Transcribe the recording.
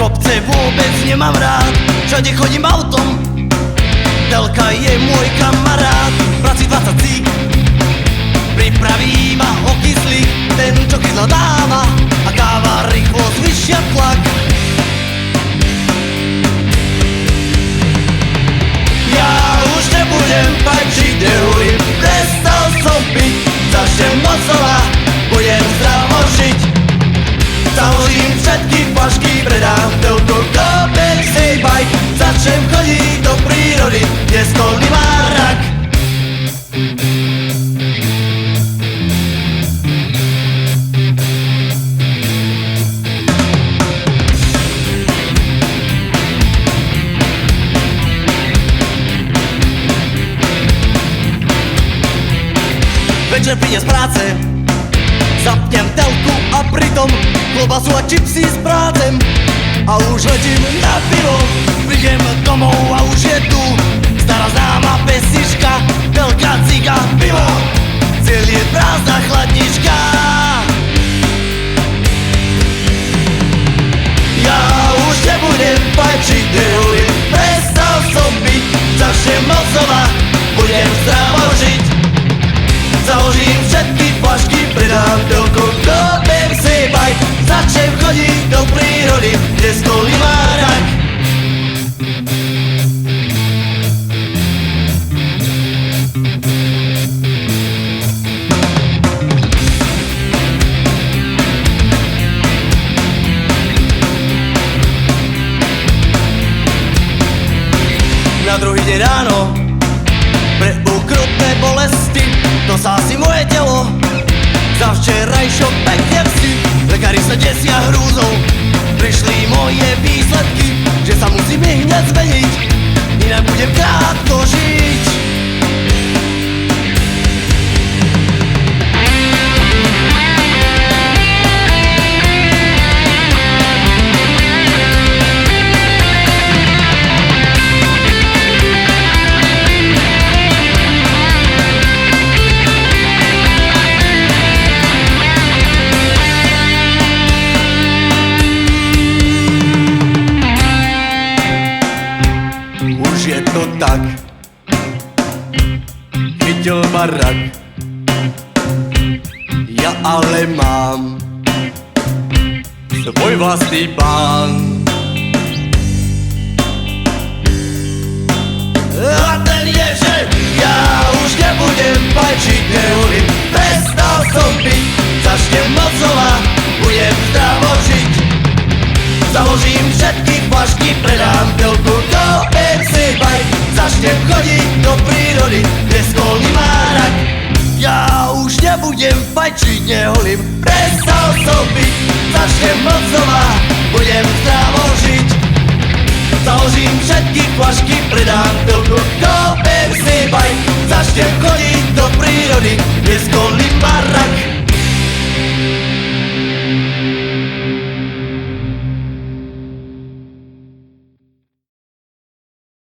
Kopce vôbec nemám rád, všade chodím autom. Telka je môj kamarát, v práci 20 cík, pripraví ma o kyslík. Ten, čo kysla dáva a káva rýchlo zvyšia tlak. Ja už nebudem fajčiť, neulím, prestal som piť. Začnem nocová, budem zdravo žiť. Založím všetky flašky, predám telko, kúpim si bike. Začnem chodiť do prírody, kde skolný márak. Večer príde z práce, zapnem telku a pritom klobasu a čipsy s prácem. A už letím na pivo, prídem domov a už je tu stará známa pesnička, telka, ciga, pivo. Cieľ je prázdna chladnička. Ja už nebudem fajčiť, neulím, prestal som piť. Začnem nocová, budem zdravo žiť. Založím všetky flašky, predám telko, kúpim si bike. Začnem chodiť do prírody, kde skolí márak. Na druhý deň ráno pre ukrutné bolesti nosá si moje telo za včerajšom pekne vsi. Lekári sa desia hrúzou, prišli moje výsledky, že sa musím hneď zmeniť, inak budem krátko žiť. Je to tak, chytil barak. Ja ale mám svoj vlastný plán. A ten je, že ja už nebudem fajčiť, neulím, prestal som piť. Začnem nocová, budem zdravo žiť. Založím všetky flašky, predám telku, kúpim si bike. Začnem chodiť do prírody, kde skolný márak. Ja už nebudem fajčiť, neholím, prestal som piť. Začnem nocová, budem zdravo